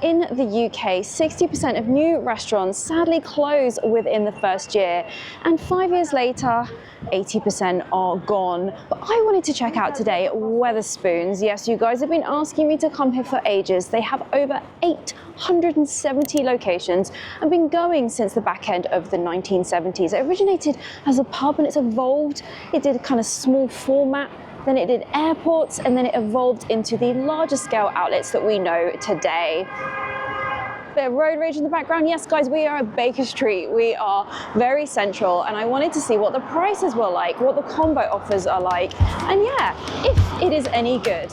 in the UK, 60% of new restaurants sadly close within the first year, and 5 years later, 80% are gone. But I wanted to check out today Wetherspoons. Yes, you guys have been asking me to come here for ages. They have over 870 locations and been going since the back end of the 1970s. It originated as a pub and it's evolved. It did a kind of small format, then it did airports, and then it evolved into the larger scale outlets that we know today. Bit of road rage in the background. Yes, guys, we are at Baker Street. We are very central, and I wanted to see what the prices were like, what the combo offers are like, and yeah, if it is any good.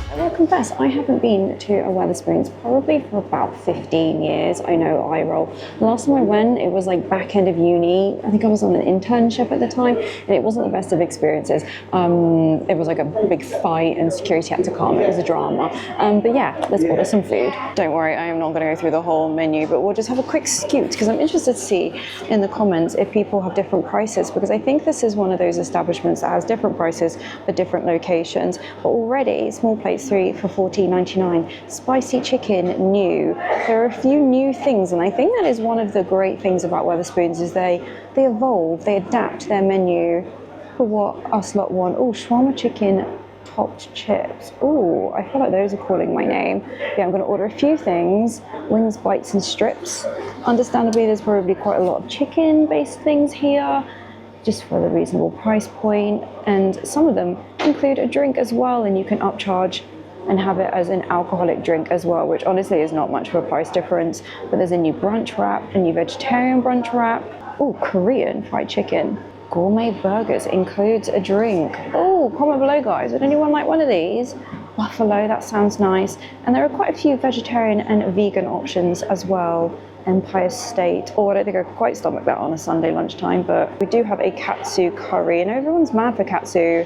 I will confess, I haven't been to a Wetherspoons probably for about 15 years. I know, I roll. The last time I went, it was like back end of uni. I think I was on an internship at the time, and it wasn't the best of experiences. It was like a big fight and security had to come. It was a drama. But yeah, let's order some food. Don't worry, I am not going to go through the whole menu, but we'll just have a quick scoot because I'm interested to see in the comments if people have different prices, because I think this is one of those establishments that has different prices for different locations. But already, small plates 3 for $14.99. Spicy chicken, new. There are a few new things, and I think that is one of the great things about Wetherspoons is they evolve, they adapt their menu for what us lot want. Oh, shawarma chicken topped chips. Oh, I feel like those are calling my name. Yeah, I'm going to order a few things. Wings, bites, and strips. Understandably, there's probably quite a lot of chicken-based things here, just for the reasonable price point, and some of them include a drink as well, and you can upcharge and have it as an alcoholic drink as well, which honestly is not much of a price difference. But there's a new brunch wrap, a new vegetarian brunch wrap. Oh, Korean fried chicken. Gourmet burgers includes a drink. Oh, comment below, guys. Would anyone like one of these? Buffalo, that sounds nice. And there are quite a few vegetarian and vegan options as well. Empire State. Oh, I don't think I could quite stomach that on a Sunday lunchtime, but we do have a katsu curry, and everyone's mad for katsu.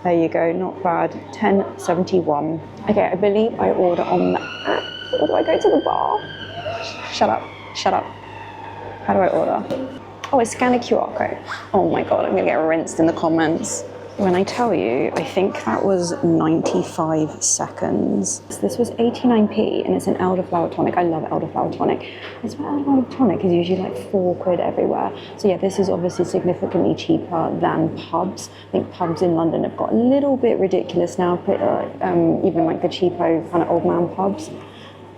There you go, not bad. $10.71. Okay, I believe I order on the app. Or do I go to the bar? Shut up, shut up. How do I order? Oh, I scan a QR code. Oh my God, I'm gonna get rinsed in the comments. When I tell you, I think that was 95 seconds. This was 89p, and it's an elderflower tonic. I love elderflower tonic. I swear elderflower tonic is usually like £4 everywhere. So yeah, this is obviously significantly cheaper than pubs. I think pubs in London have got a little bit ridiculous now, even like the cheapo kind of old man pubs.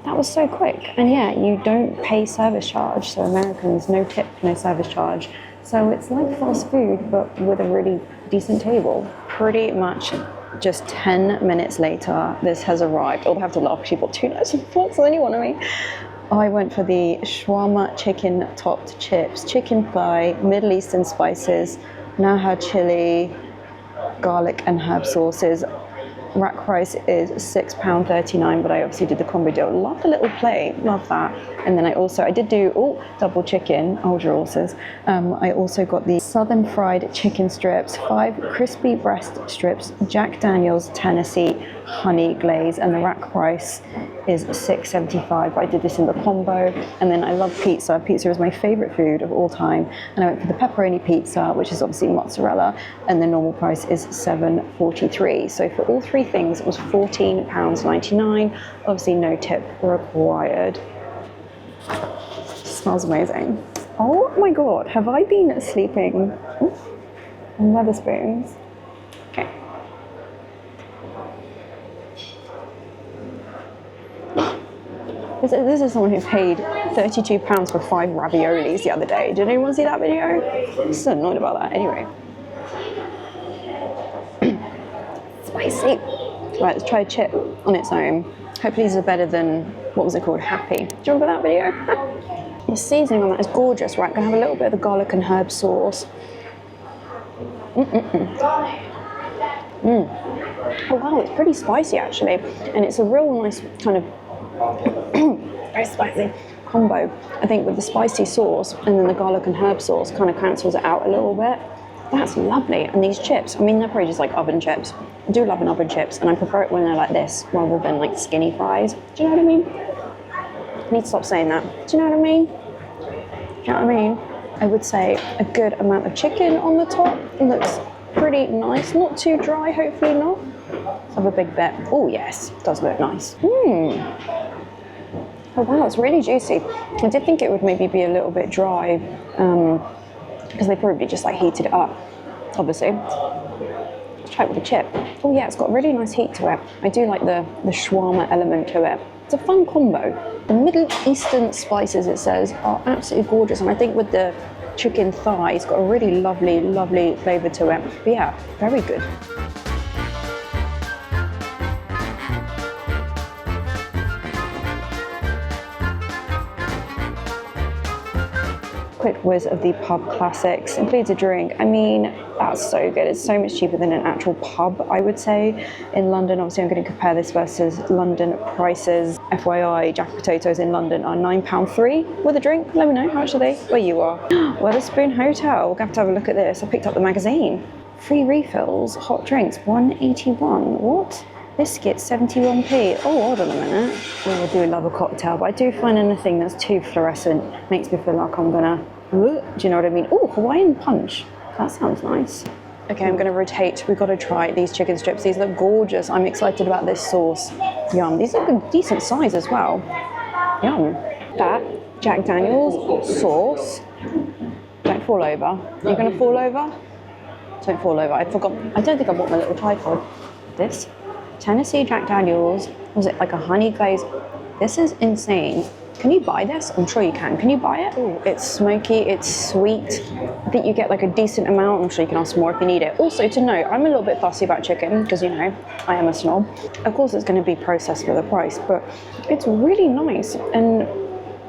That was so quick. And yeah, you don't pay service charge. So Americans, no tip, no service charge. So it's like fast food, but with a really decent table. Pretty much just 10 minutes later, this has arrived. Oh, I have to laugh because she bought 2 knives and forks than anyone of me. I went for the shawarma chicken topped chips, chicken thigh, Middle Eastern spices, naha chili, garlic and herb sauces. Rack price is £6.39, but I obviously did the combo deal. Love the little plate, love that. And then I did do double chicken, hold your horses. I also got the southern fried chicken strips, 5 crispy breast strips, Jack Daniel's Tennessee honey glaze, and the rack price is $6.75. I did this in the combo. And then I love pizza. Pizza is my favorite food of all time. And I went for the pepperoni pizza, which is obviously mozzarella, and the normal price is $7.43. So for all 3 things, it was £14.99. Obviously no tip required. Smells amazing. Oh my God, have I been sleeping on Wetherspoons? Okay. This is someone who paid £32 for 5 raviolis the other day. Did anyone see that video? I'm so annoyed about that. Anyway. Spicy. Right, let's try a chip on its own. Hopefully these are better than, what was it called? Happy. Do you remember that video? The seasoning on that is gorgeous. Right, gonna have a little bit of the garlic and herb sauce. Oh wow, it's pretty spicy actually. And it's a real nice kind of very spicy combo. I think with the spicy sauce and then the garlic and herb sauce kind of cancels it out a little bit. That's lovely. And these chips, I mean, they're probably just like oven chips. I do love an oven chips, and I prefer it when they're like this rather than like skinny fries. Do you know what I mean? I need to stop saying that. Do you know what I mean? Do you know what I mean? I would say a good amount of chicken on the top. It looks pretty nice. Not too dry, hopefully not. Let's have a big bit. Oh yes, it does look nice. Oh wow, it's really juicy. I did think it would maybe be a little bit dry because they probably just like heated it up, obviously. Let's try it with a chip. Oh yeah, it's got really nice heat to it. I do like the shawarma element to it. It's a fun combo. The Middle Eastern spices, it says, are absolutely gorgeous, and I think with the chicken thigh, it's got a really lovely, lovely flavour to it. But yeah, very good. Quick whiz of the pub classics. Includes a drink. I mean, that's so good. It's so much cheaper than an actual pub, I would say. In London, obviously I'm going to compare this versus London prices. FYI, jack potatoes in London are £9.3 with a drink. Let me know, how much are they where you are? Wetherspoons Hotel. We're going to have to have a look at this. I picked up the magazine. Free refills, hot drinks, £1.81. What? Biscuits, 71p. Oh, hold on a minute. Oh, I do love a cocktail, but I do find anything that's too fluorescent makes me feel like I'm gonna, do you know what I mean? Oh, Hawaiian punch. That sounds nice. Okay, I'm gonna rotate. We've got to try these chicken strips. These look gorgeous. I'm excited about this sauce. Yum. These look a decent size as well. Yum. That Jack Daniel's sauce. Don't fall over. You're gonna fall over? Don't fall over. I forgot. I don't think I bought my little tripod. This Tennessee Jack Daniel's, was it like a honey glaze? This is insane. Can you buy this? I'm sure you can. Can you buy it? Oh, it's smoky, it's sweet. I think you get like a decent amount. I'm sure you can ask more if you need it. Also to note, I'm a little bit fussy about chicken because, you know, I am a snob. Of course it's going to be processed for the price, but it's really nice. And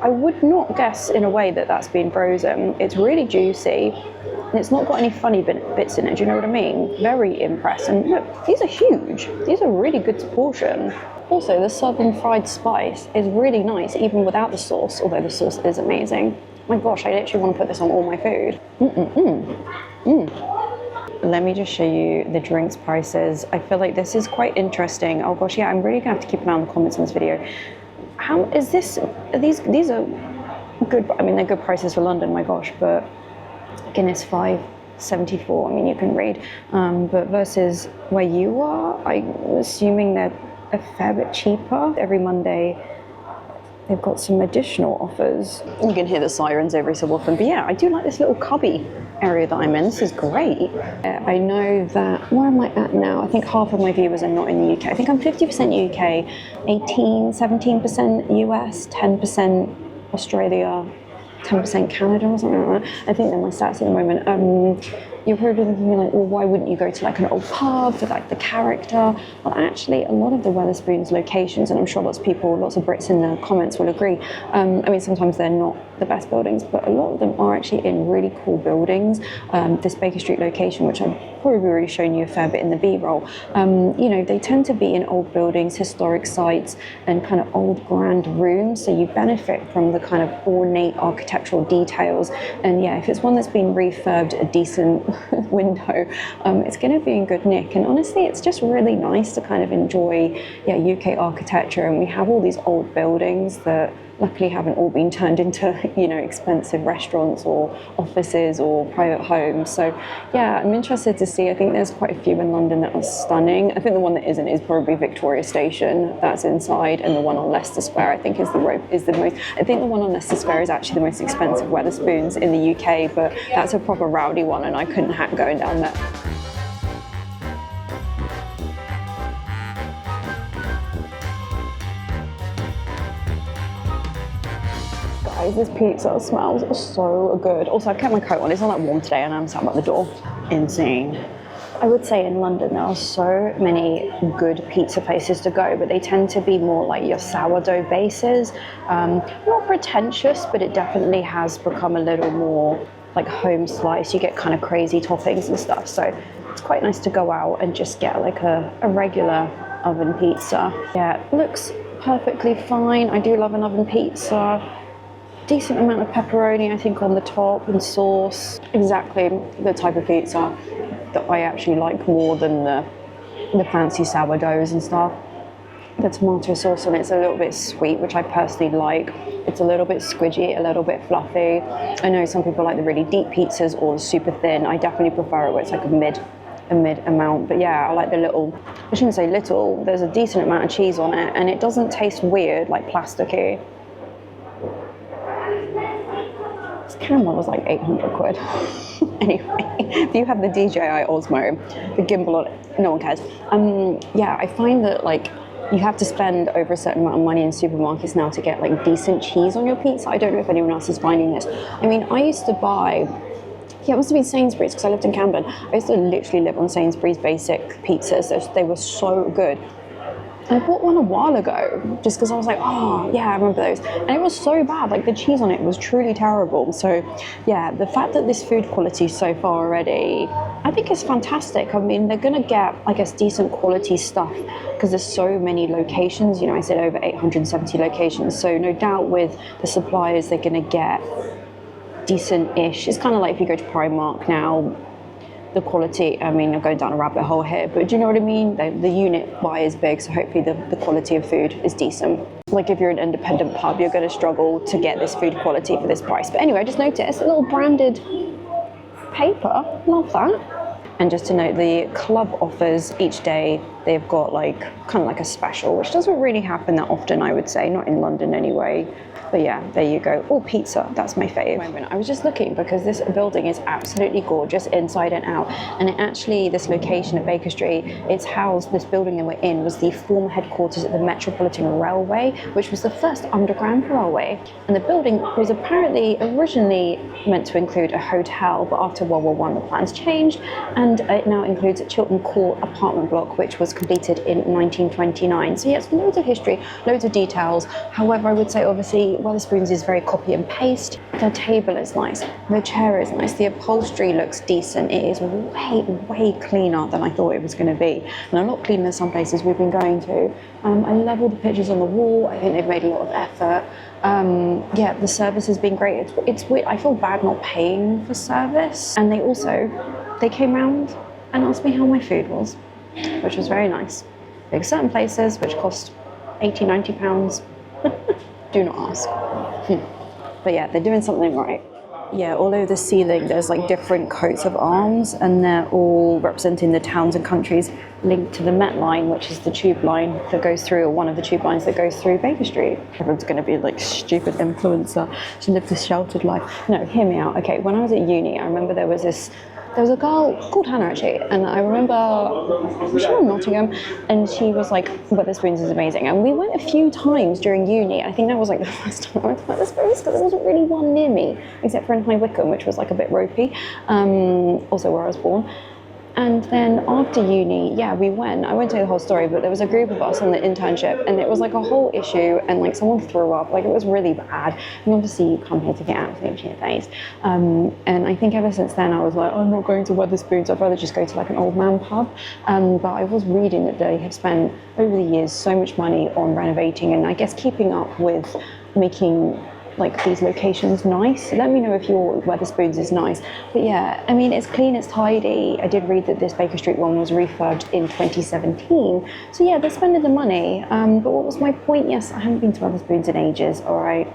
I would not guess in a way that that's been frozen. It's really juicy. And it's not got any funny bits in it, do you know what I mean? Very impressed. And look, these are huge. These are really good to portion. Also, the southern fried spice is really nice, even without the sauce, although the sauce is amazing. My gosh, I literally want to put this on all my food. Let me just show you the drinks prices. I feel like this is quite interesting. Oh gosh, yeah, I'm really gonna have to keep an eye on the comments on this video. How is this, these are good, I mean, they're good prices for London, my gosh, but Guinness 5.74. I mean, you can read, but versus where you are, I'm assuming they're a fair bit cheaper. Every Monday, they've got some additional offers. You can hear the sirens every so often, but yeah, I do like this little cubby area that I'm in. This is great. I know that, where am I at now? I think half of my viewers are not in the UK. I think I'm 50% UK, 17% US, 10% Australia, 10% Canada or something like that. I think they're my stats at the moment. You're probably thinking like, well, why wouldn't you go to like an old pub for like the character? Well, actually, a lot of the Wetherspoons locations, and I'm sure lots of Brits in the comments will agree. I mean, sometimes they're not the best buildings, but a lot of them are actually in really cool buildings. This Baker Street location, which I've probably already shown you a fair bit in the B-roll, you know, they tend to be in old buildings, historic sites, and kind of old grand rooms. So you benefit from the kind of ornate architectural details. And yeah, if it's one that's been refurbed a decent window, it's going to be in good nick. And honestly, it's just really nice to kind of enjoy UK architecture. And we have all these old buildings that luckily haven't all been turned into, you know, expensive restaurants or offices or private homes. So yeah, I'm interested to see. I think there's quite a few in London that are stunning. I think the one that isn't is probably Victoria Station, that's inside, and the one on Leicester Square I think is the most. I think the one on Leicester Square is actually the most expensive Wetherspoons in the UK, but that's a proper rowdy one, and I couldn't hack going down there. Guys, this pizza smells so good. Also, I've kept my coat on. It's not that warm today, and I'm sat by the door. Insane. I would say in London there are so many good pizza places to go, but they tend to be more like your sourdough bases. Not pretentious, but it definitely has become a little more like home slice. You get kind of crazy toppings and stuff. So it's quite nice to go out and just get like a regular oven pizza. Yeah, it looks perfectly fine. I do love an oven pizza. decent amount of pepperoni, I think, on the top and sauce. Exactly the type of pizza that I actually like more than the fancy sourdoughs and stuff. The tomato sauce on it's a little bit sweet, which I personally like. It's a little bit squidgy, a little bit fluffy. I know some people like the really deep pizzas or the super thin. I definitely prefer it where it's like a mid amount. But yeah, I like the little, I shouldn't say little, there's a decent amount of cheese on it and it doesn't taste weird, like plasticky. This camera was like 800 quid. Anyway, if you have the DJI Osmo, the gimbal on it, no one cares. Yeah, I find that like you have to spend over a certain amount of money in supermarkets now to get like decent cheese on your pizza. I don't know if anyone else is finding this. I mean, I used to buy, yeah, it must have been Sainsbury's because I lived in Camden. I used to literally live on Sainsbury's basic pizzas. They were so good. I bought one a while ago just because I was like, oh yeah, I remember those, and it was so bad. Like the cheese on it was truly terrible. So yeah, the fact that this food quality so far already, I think is fantastic. I mean, they're gonna get, I guess, decent quality stuff because there's so many locations. You know, I said over 870 locations, so no doubt with the suppliers they're gonna get decent-ish. It's kind of like if you go to Primark now, the quality, I mean, I'm going down a rabbit hole here, but do you know what I mean? The unit buy is big, so hopefully the quality of food is decent. Like if you're an independent pub, you're going to struggle to get this food quality for this price. But anyway, I just noticed a little branded paper, love that. And just to note, the club offers each day, they've got like, kind of like a special, which doesn't really happen that often, I would say, not in London anyway. But yeah, there you go. Oh, pizza, that's my fave. I was just looking because this building is absolutely gorgeous inside and out. And it actually, this location at Baker Street, it's housed, this building that we're in was the former headquarters of the Metropolitan Railway, which was the first underground railway. And the building was apparently originally meant to include a hotel, but after World War I, the plans changed. And it now includes a Chiltern Court apartment block, which was completed in 1929. So yes, loads of history, loads of details. However, I would say obviously Wetherspoons is very copy and paste. The table is nice, the chair is nice, the upholstery looks decent. It is way cleaner than I thought it was going to be, and a lot cleaner than some places we've been going to. I love all the pictures on the wall. I think they've made a lot of effort. Yeah, the service has been great. It's weird. I feel bad not paying for service, and they came round and asked me how my food was, which was very nice. There's certain places which cost £80–90. Do not ask. But yeah, they're doing something right. Yeah, all over the ceiling there's like different coats of arms, and they're all representing the towns and countries linked to the Met line, which is the tube line that goes through, or one of the tube lines that goes through Baker Street. Everyone's going to be like, stupid influencer, she lived this sheltered life. No, hear me out. Okay, when I was at uni, I remember there was a girl called Hannah actually, and I remember, was she from Nottingham? And she was like, Wetherspoons is amazing. And we went a few times during uni. I think that was like the first time I went to Wetherspoons because there wasn't really one near me, except for in High Wycombe, which was like a bit ropey, also where I was born. And then after uni, yeah, I won't tell you the whole story, but there was a group of us on the internship, and it was like a whole issue, and like someone threw up, like it was really bad. And obviously you come here to get out of your face. And I think ever since then I was like, I'm not going to Wetherspoons, I'd rather just go to like an old man pub. But I was reading that they have spent over the years so much money on renovating and I guess keeping up with making like these locations nice. Let me know if your Wetherspoons is nice. But yeah, I mean, it's clean, it's tidy. I did read that this Baker Street one was refurbed in 2017. So yeah, they're spending the money. But what was my point? Yes, I haven't been to Wetherspoons in ages, all right?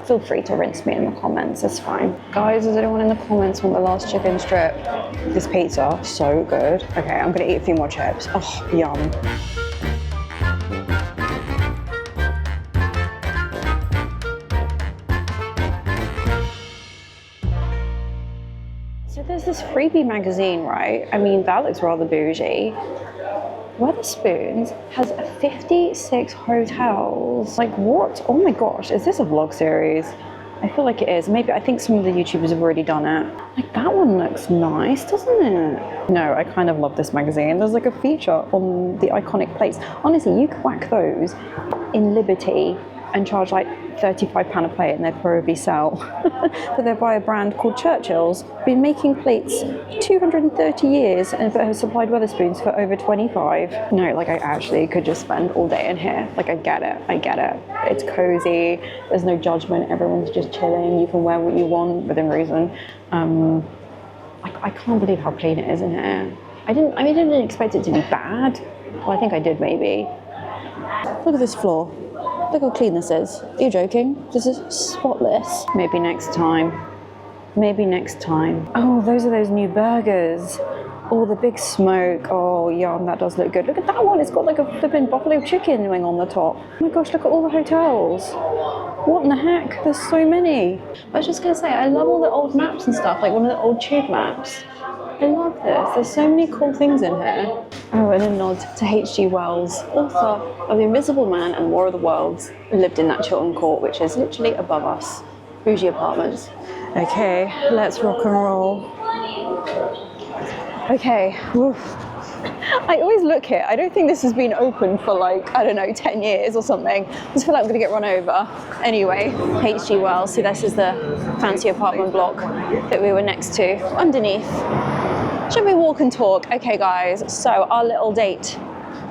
Feel free to rinse me in the comments, it's fine. Guys, is anyone in the comments want the last chicken strip? This pizza, so good. Okay, I'm gonna eat a few more chips. Oh, yum. So there's this freebie magazine, right? I mean, that looks rather bougie. Wetherspoons has 56 hotels. Like what? Oh my gosh, is this a vlog series? I feel like it is. Maybe, I think some of the YouTubers have already done it. Like that one looks nice, doesn't it? No, I kind of love this magazine. There's like a feature on the iconic plates. Honestly, you could whack those in Liberty and charge like £35 a plate and they'd probably sell. But they're by a brand called Churchill's. Been making plates 230 years and have supplied Wetherspoons for over 25. No, like I actually could just spend all day in here. Like I get it. It's cozy, there's no judgment, everyone's just chilling, you can wear what you want within reason. I can't believe how clean it is in here. I didn't expect it to be bad. Well, I think I did maybe. Look at this floor. Look how clean this is. Are you joking? This is spotless. Maybe next time. Oh, those are those new burgers. Oh, the big smoke. Oh, yum, that does look good. Look at that one. It's got like a flipping buffalo chicken wing on the top. Oh my gosh, look at all the hotels. What in the heck? There's so many. I was just going to say, I love all the old maps and stuff, like one of the old tube maps. I love this. There's so many cool things in here. Oh, and a nod to H.G. Wells, author of The Invisible Man and War of the Worlds, who lived in that Chiltern Court, which is literally above us. Bougie apartments. Okay, let's rock and roll. Okay, oof. I always look here. I don't think this has been open for like, I don't know, 10 years or something. I just feel like I'm going to get run over. Anyway, H.G. Wells. So this is the fancy apartment block that we were next to. Underneath. Should we walk and talk? Okay, guys. So our little date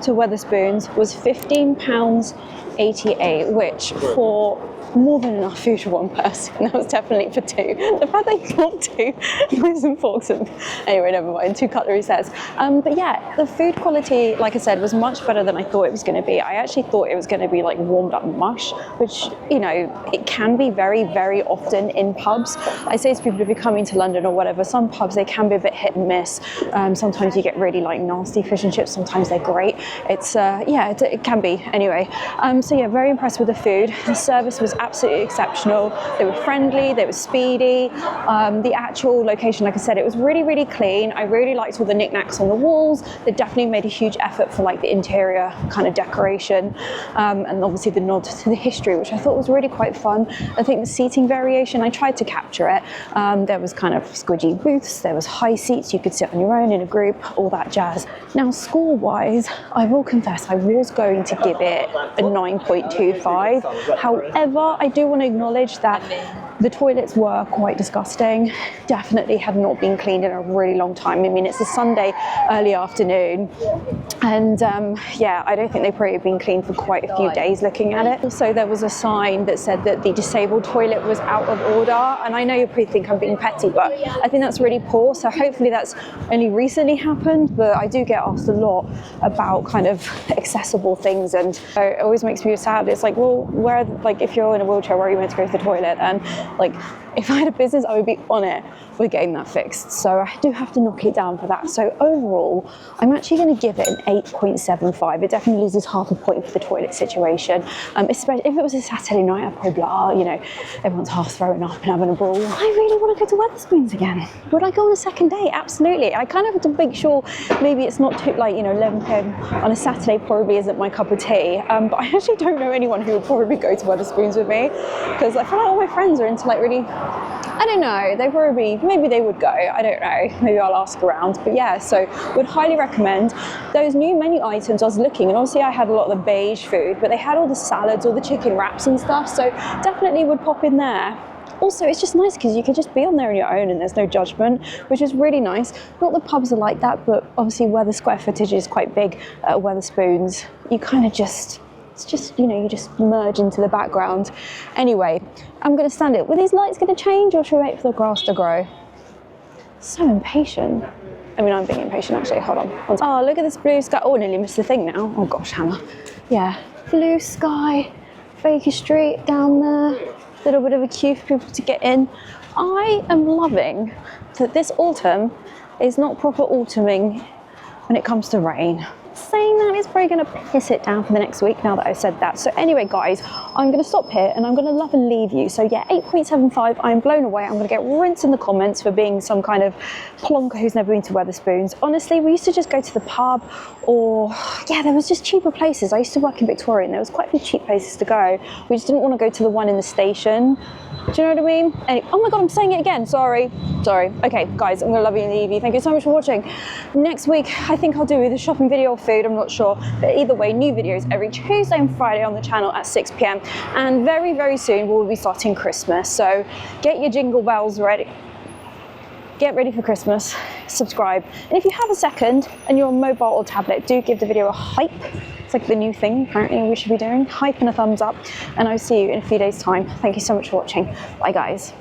to Wetherspoons was £15.88, which for more than enough food for one person. That was definitely for two. The fact they got two knives and forks and anyway, never mind, 2 cutlery sets. But yeah, the food quality, like I said, was much better than I thought it was going to be. I actually thought it was going to be like warmed up mush, which, you know, it can be very, very often in pubs. I say to people, if you're coming to London or whatever, some pubs, they can be a bit hit and miss. Sometimes you get really like nasty fish and chips. Sometimes they're great. It's, yeah, it can be anyway. So yeah, very impressed with the food. The service was absolutely exceptional. They were friendly, they were speedy. The actual location, like I said, it was really, really clean. I really liked all the knickknacks on the walls. They definitely made a huge effort for like the interior kind of decoration, and obviously the nod to the history, which I thought was really quite fun. I think the seating variation, I tried to capture it. There was kind of squidgy booths, there was high seats, you could sit on your own in a group, all that jazz. Now score-wise, I will confess I was going to give it a 9.25. However, I do want to acknowledge that the toilets were quite disgusting. Definitely have not been cleaned in a really long time. I mean, it's a Sunday early afternoon, and yeah, I don't think they've probably been cleaned for quite a few days looking at it. Also, there was a sign that said that the disabled toilet was out of order, and I know you probably think I'm being petty, but I think that's really poor. So hopefully that's only recently happened, but I do get asked a lot about kind of accessible things, and it always makes me sad. It's like, well, where, like, if you're in a wheelchair, where are you meant to go to the toilet? And like, if I had a business, I would be on it with getting that fixed. So I do have to knock it down for that. So overall, I'm actually going to give it an 8.75. It definitely loses half a point for the toilet situation. Especially if it was a Saturday night, I'd probably, you know, everyone's half throwing up and having a brawl. I really want to go to Wetherspoons again. Would I go on a second date? Absolutely. I kind of have to make sure maybe it's not too, like, you know, 11 p.m. on a Saturday probably isn't my cup of tea. But I actually don't know anyone who would probably go to Wetherspoons with me, because I feel like all my friends are into like really, I don't know, they probably, maybe they would go, I don't know, maybe I'll ask around. But yeah, so would highly recommend those new menu items. I was looking, and obviously I had a lot of the beige food, but they had all the salads, all the chicken wraps and stuff, so definitely would pop in there. Also, it's just nice because you can just be on there on your own and there's no judgment, which is really nice. Not that pubs are like that, but obviously where the square footage is quite big at Wetherspoons, you kind of just, it's just, you know, you just merge into the background. Anyway, I'm going to stand it. Were these lights going to change, or should we wait for the grass to grow? So impatient. I mean, I'm being impatient actually. Hold on. Oh, look at this blue sky. Oh, I nearly missed the thing now. Oh gosh, Hannah. Yeah, blue sky, Baker Street down there. Little bit of a queue for people to get in. I am loving that this autumn is not proper autumning when it comes to rain. Saying that, it's probably going to piss it down for the next week now that I've said that. So anyway, guys, I'm going to stop here and I'm going to love and leave you. So yeah, 8.75, I'm blown away. I'm going to get rinsed in the comments for being some kind of plonker who's never been to Wetherspoons. Honestly, we used to just go to the pub, or yeah, there was just cheaper places. I used to work in Victoria and there was quite a few cheap places to go. We just didn't want to go to the one in the station. Do you know what I mean? Oh my God, I'm saying it again. Sorry. Okay, guys, I'm gonna love you and leave you. Thank you so much for watching. Next week, I think I'll do either shopping video or food, I'm not sure. But either way, new videos every Tuesday and Friday on the channel at 6 p.m. And very, very soon, we'll be starting Christmas. So get your jingle bells ready. Get ready for Christmas, subscribe. And if you have a second and you're on mobile or tablet, do give the video a hype. It's like the new thing apparently we should be doing. Hype and a thumbs up. And I'll see you in a few days' time. Thank you so much for watching. Bye, guys.